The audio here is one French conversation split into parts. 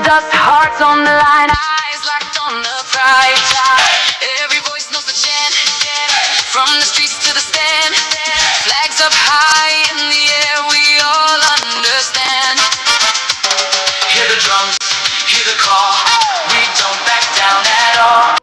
dust, hearts on the line, eyes locked on the prize. Every voice knows the chant, from the streets to the stand. Flags up high in the air, we all understand. Hear the drums, hear the call, we don't back down at all.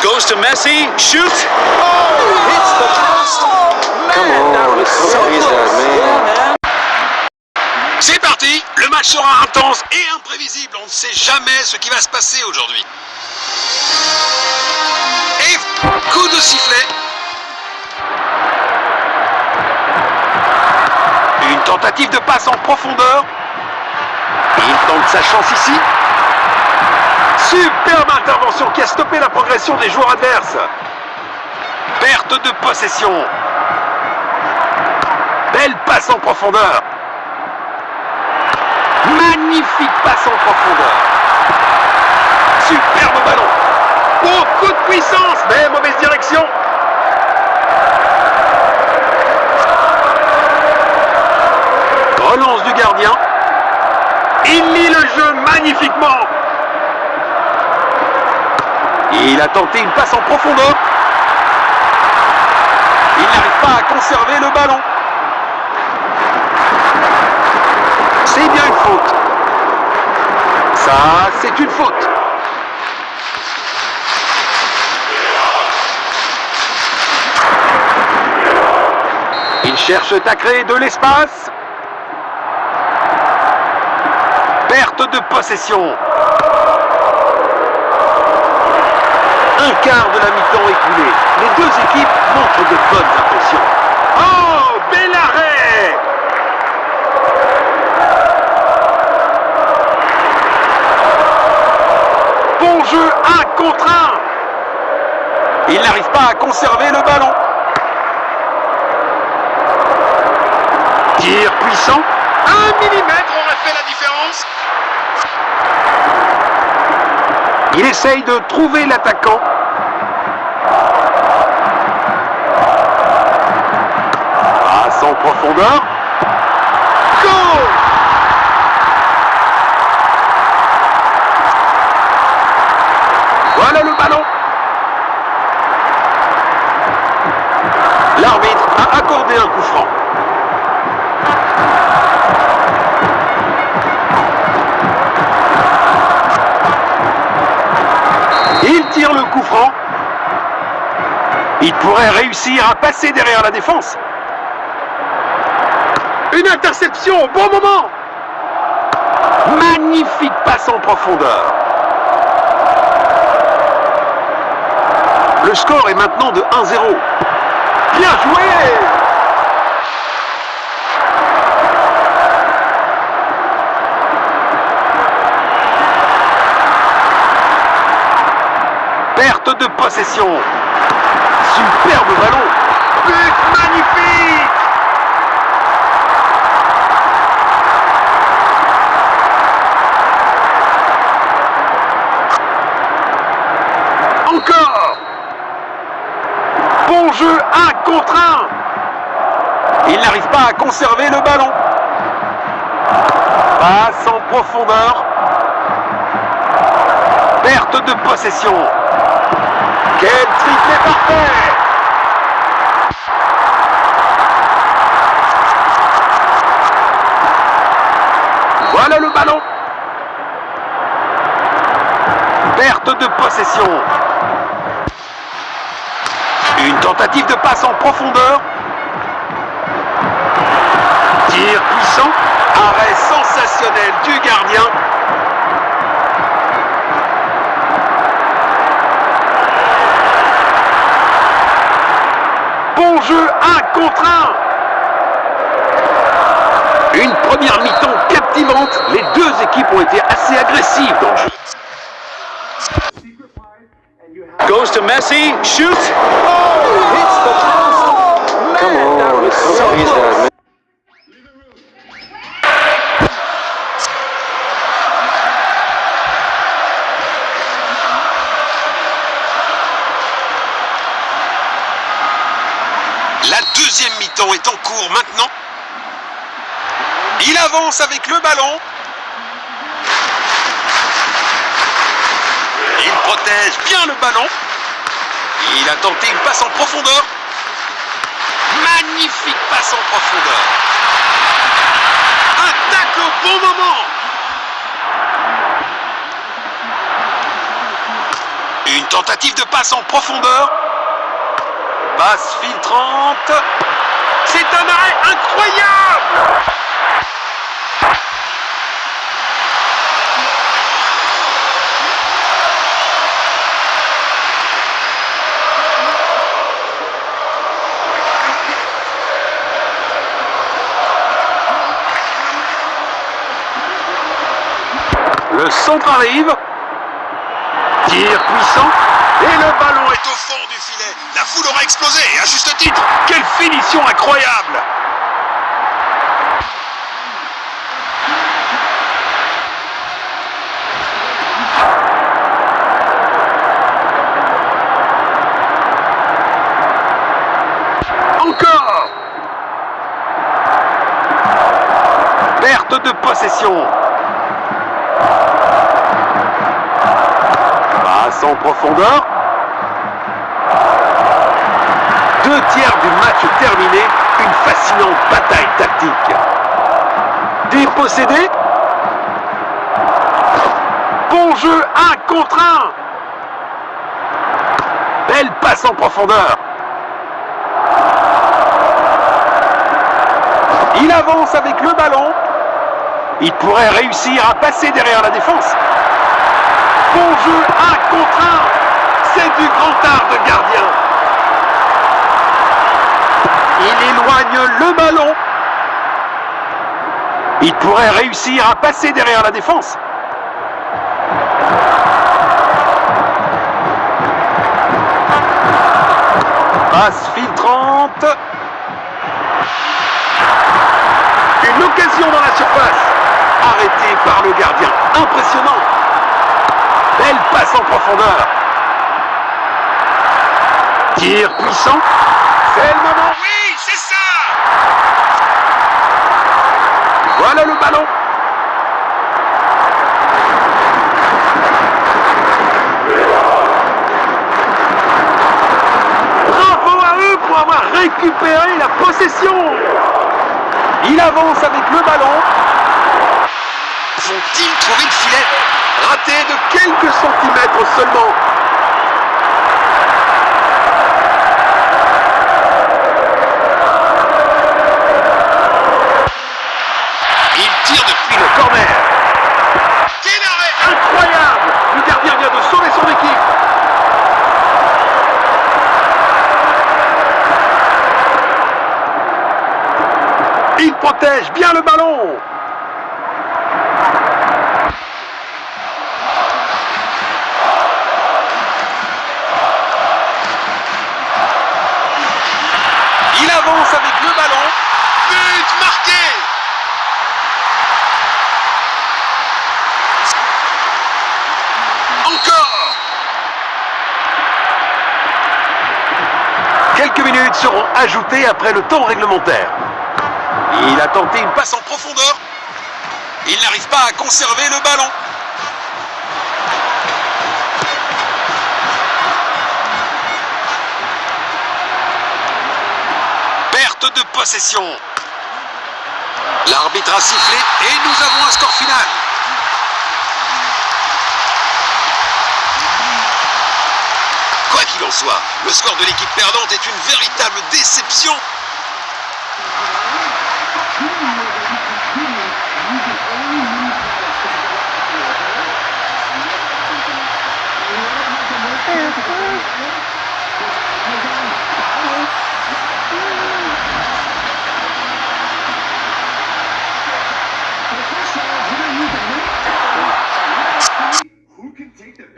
Goes to Messi, shoots. Oh, hits the post. Come on, it's so easy, man. C'est parti, le match sera intense et imprévisible, on ne sait jamais ce qui va se passer aujourd'hui. Et coup de sifflet. Une tentative de passe en profondeur. Il tente sa chance ici. Superbe intervention qui a stoppé la progression des joueurs adverses. Perte de possession. Belle passe en profondeur. Magnifique passe en profondeur. Superbe ballon. Beaucoup de puissance, mais mauvaise direction. Relance du gardien. Il lit le jeu magnifiquement. Il a tenté une passe en profondeur. Il n'arrive pas à conserver le ballon. C'est bien une faute. Ça, c'est une faute. Ils cherchent à créer de l'espace. Perte de possession. Un quart de la mi-temps écoulé. Les deux équipes montrent de bonnes impressions. Oh, bel arrêt! Bon jeu, 1 contre 1. Il n'arrive pas à conserver le ballon. Tir puissant. 1 millimètre aurait fait la différence. Il essaye de trouver l'attaquant. Passe en profondeur. Goal! Voilà le ballon. L'arbitre a accordé un coup franc. Il tire le coup franc. Il pourrait réussir à passer derrière la défense. Une interception au bon moment. Magnifique passe en profondeur. Le score est maintenant de 1-0. Bien joué! Perte de possession. Superbe ballon. But magnifique. Encore. Bon jeu, 1 contre 1. Il n'arrive pas à conserver le ballon. Passe en profondeur. Perte de possession. Quel triplé parfait! Voilà le ballon. Perte de possession. Une tentative de passe en profondeur. Tir puissant. Arrêt sensationnel du gardien. Bon jeu, 1 contre 1. Une première mi-temps captivante. Les deux équipes ont été assez agressives dans le jeu. Goes to Messi, shoots. Oh, hits the post. Come on, it's so easy, man. La deuxième mi-temps est en cours maintenant. Il avance avec le ballon. protège bien le ballon. Il a tenté une passe en profondeur. Magnifique passe en profondeur. Un tacle au bon moment. Une tentative de passe en profondeur. Passe filtrante. C'est un arrêt incroyable. Le centre arrive. Tir puissant. Et le ballon est au fond du filet. La foule aura explosé, à juste titre. Quelle finition incroyable! Encore! Perte de possession. Passe en profondeur. 2 tiers du match terminé, une fascinante bataille tactique. Dépossédé. Bon jeu 1 contre 1. Belle passe en profondeur. Il avance avec le ballon. Il pourrait réussir à passer derrière la défense. Bon jeu 1 contre 1. C'est du grand art de gardien. Il éloigne le ballon. Il pourrait réussir à passer derrière la défense. Passe filtrante. Une occasion dans la surface. Arrêté par le gardien. Impressionnant. Belle passe en profondeur. Tir puissant. C'est le moment. Oui, c'est ça. Voilà le ballon. Bravo à eux pour avoir récupéré la possession. Il avance avec le ballon. Vont-ils trouver le filet? Raté de quelques centimètres seulement. Il tire depuis le corner. Quel arrêt incroyable! Le gardien vient de sauver son équipe. Il protège bien le ballon. Il avance avec le ballon. But marqué. Encore. Quelques minutes seront ajoutées après le temps réglementaire. Il a tenté une passe en profondeur. Il n'arrive pas à conserver le ballon. Perte de possession. L'arbitre a sifflé et nous avons un score final. Quoi qu'il en soit, le score de l'équipe perdante est une véritable déception.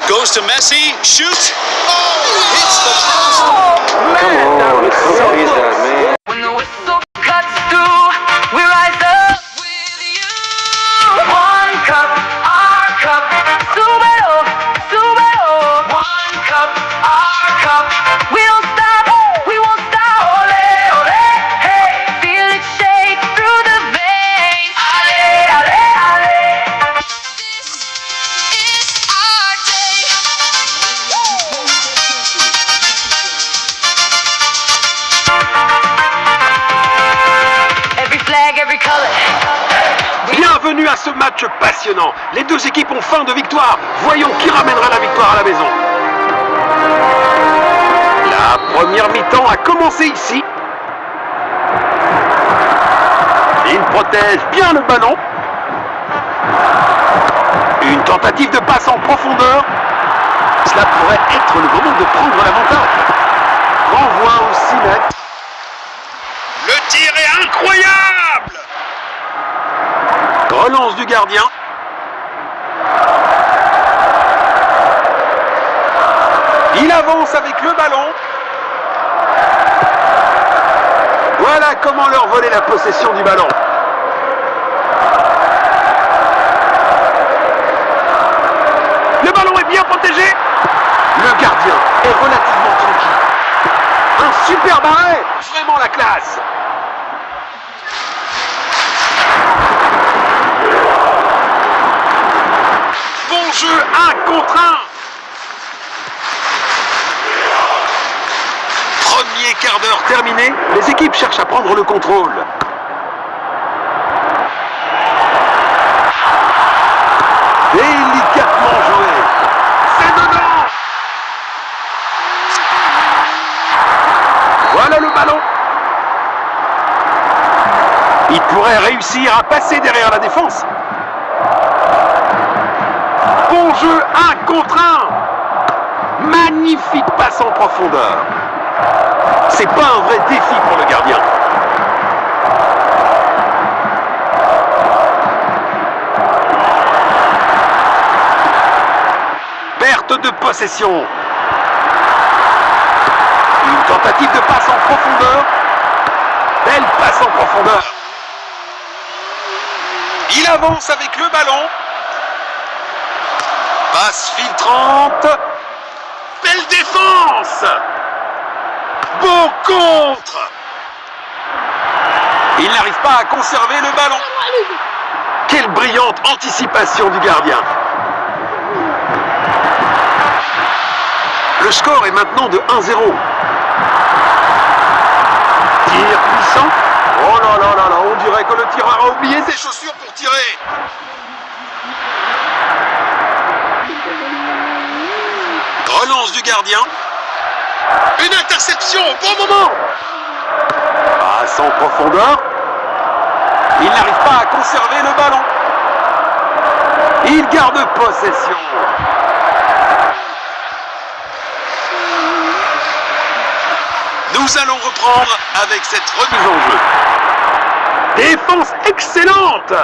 Goes to Messi, shoots. Oh, hits the post. Come on, it's so easy, man. When the whistle cuts through, we rise up with you. One cup, our cup, Sumero, Sumero. One cup, our cup. We don't stop, we won't stop. Ole, ole, hey, feel it shake through the veins. Ale, ale, ale. This is our day. bienvenue à ce match passionnant. Les deux équipes ont faim de victoire. Voyons qui ramènera la victoire à la maison. La première mi-temps a commencé ici. Il protège bien le ballon. Une tentative de passe en profondeur. Cela pourrait être le moment de prendre l'avantage. Renvoi au 6 mètres. Le tir est incroyable. Relance du gardien. Il avance avec le ballon. Voilà comment leur voler la possession du ballon. Le ballon est bien protégé. Le gardien est relativement tranquille. Un super arrêt. Vraiment la classe. Bon jeu 1 contre 1. Premier quart d'heure terminé, les équipes cherchent à prendre le contrôle. Délicatement joué. C'est dedans. Voilà le ballon. Il pourrait réussir à passer derrière la défense. Bon jeu 1 contre 1. Magnifique passe en profondeur. C'est pas un vrai défi pour le gardien. Perte de possession. Une tentative de passe en profondeur. Belle passe en profondeur. Il avance avec le ballon. Passe filtrante. Belle défense. Beau contre. Il n'arrive pas à conserver le ballon. Quelle brillante anticipation du gardien. Le score est maintenant de 1-0. Tir puissant. Oh là là là là, on dirait que le tireur a oublié ses chaussures pour tirer. Relance du gardien. Une interception au bon moment. Passe en profondeur. Il n'arrive pas à conserver le ballon. Il garde possession. Nous allons reprendre avec cette remise en jeu. Défense excellente.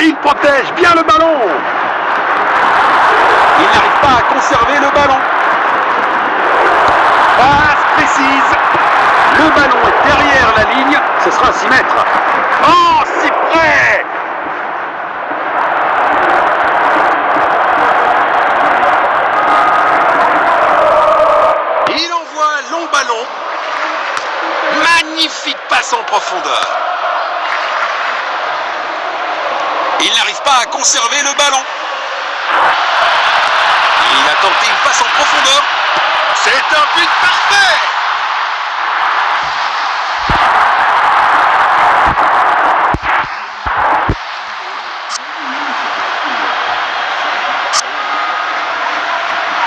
Il protège bien le ballon. Il n'arrive pas à conserver le ballon. Passe précise. Le ballon est derrière la ligne. Ce sera 6 mètres. Oh, si près. Il envoie un long ballon. Magnifique passe en profondeur. Il n'arrive pas à conserver le ballon. Il a tenté une passe en profondeur. C'est un but parfait.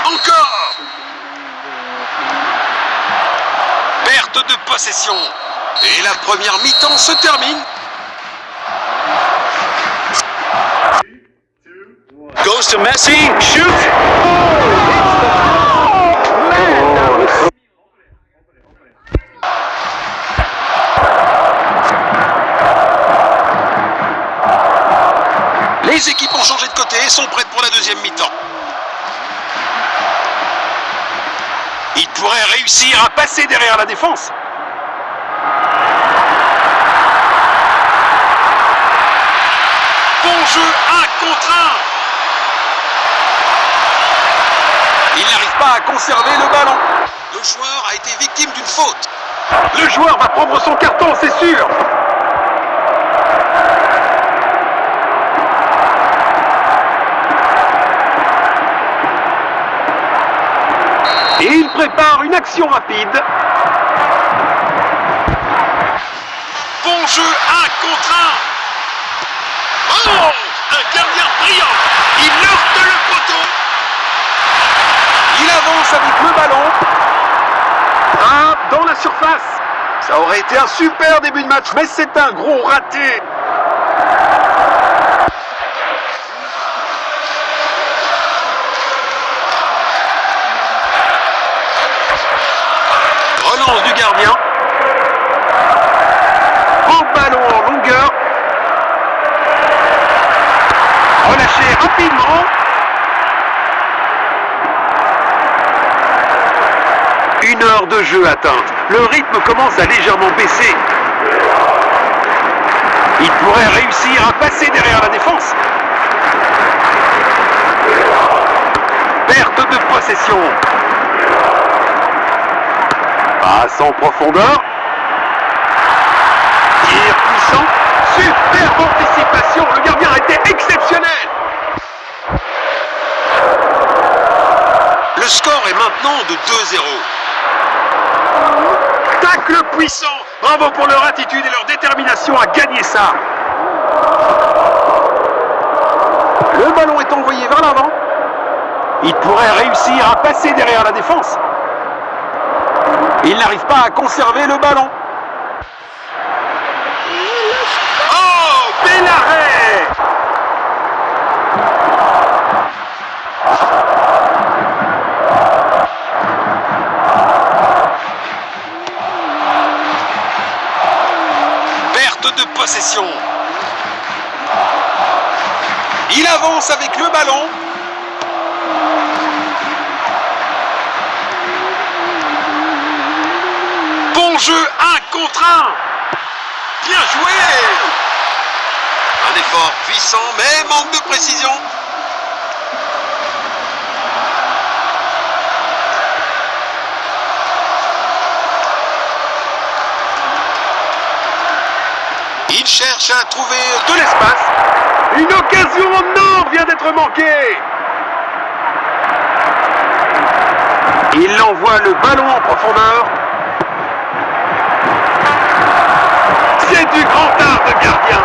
Encore. Perte de possession. Et la première mi-temps se termine. Goes to Messi, shoot. Les équipes ont changé de côté et sont prêtes pour la deuxième mi-temps. Il pourrait réussir à passer derrière la défense. Bon jeu 1 contre 1. Il n'arrive pas à conserver le ballon. Le joueur a été victime d'une faute. Le joueur va prendre son carton, c'est sûr. Et il prépare une action rapide. Bon jeu 1 contre Oh, un gardien brillant. Il heurte le poteau. Il avance avec le ballon. Dans la surface. Ça aurait été un super début de match, mais c'est un gros raté. Relance du gardien. Beau ballon en longueur. Relâché rapidement. Une heure de jeu atteinte. Le rythme commence à légèrement baisser. Il pourrait réussir à passer derrière la défense. Perte de possession. Passe en profondeur. Tir puissant. Superbe anticipation. Le gardien a été exceptionnel. Le score est maintenant de 2-0. Tacle puissant. Bravo pour leur attitude et leur détermination à gagner ça. Le ballon est envoyé vers l'avant. Il pourrait réussir à passer derrière la défense. Il n'arrive pas à conserver le ballon. Oh, bel arrêt! Perte de possession. Il avance avec le ballon. Bon jeu, 1 contre 1. Bien joué. Un effort puissant, mais manque de précision. Il cherche à trouver de l'espace. Une occasion en or vient d'être manquée. Il envoie le ballon en profondeur. C'est du grand art de gardien.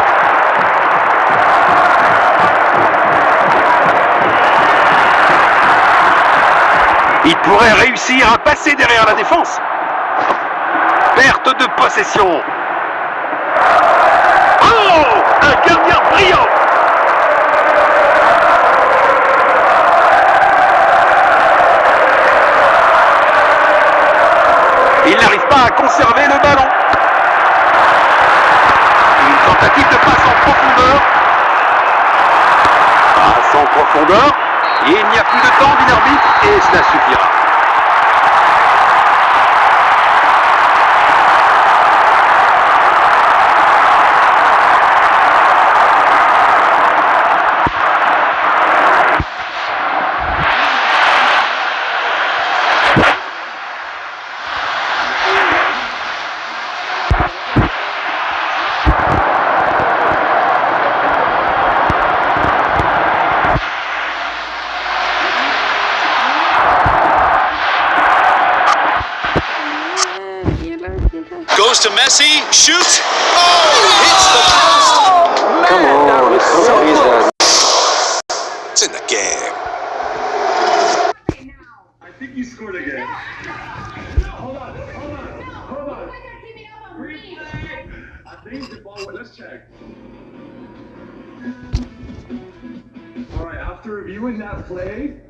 Il pourrait réussir à passer derrière la défense. Perte de possession. Oh, un gardien brillant. Il n'arrive pas à conserver le ballon. Une tentative de passe en profondeur. Passe en profondeur. Et il n'y a plus de temps, dit l'arbitre, et cela suffira. Goes to Messi, shoots. Oh, hits the post. Come on, it's so easy. It's in the game. I think you scored again. Hold on. I think the ball. Let's check. All right. After reviewing that play,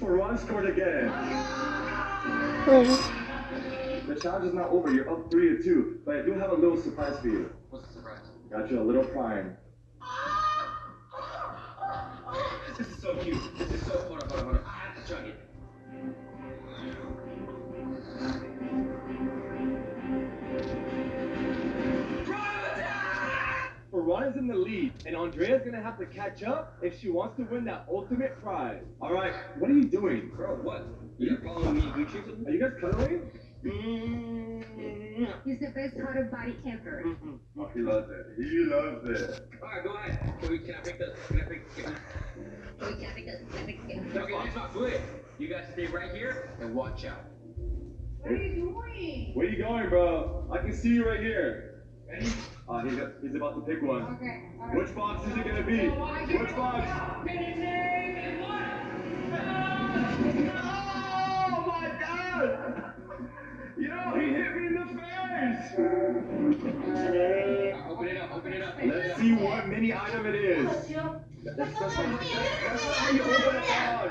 Farhan scored again. The challenge is not over. You're up 3-2, but I do have a little surprise for you. What's the surprise? Got you a little prime. This is so cute. This is so. Hold on. I have to chug it. Farhan is in the lead, and Andrea's gonna have to catch up if she wants to win that ultimate prize. All right, what are you doing? Bro, what? You following me, Gucci? Are you guys cuddling? He's the best hot of body ever. Oh, he loves it. He loves it. Alright, go ahead. Can I pick this? Can I pick this? Okay, let's not do it. You guys stay right here and watch out. What are you doing? Where you going, bro? I can see you right here. Ready? He's about to pick one. Okay. All right. Which box is it gonna be? Which box? Oh my God! Yo, he hit me in the face! Open it up, open it up. Let's see what mini item it is. That's not how you open a box.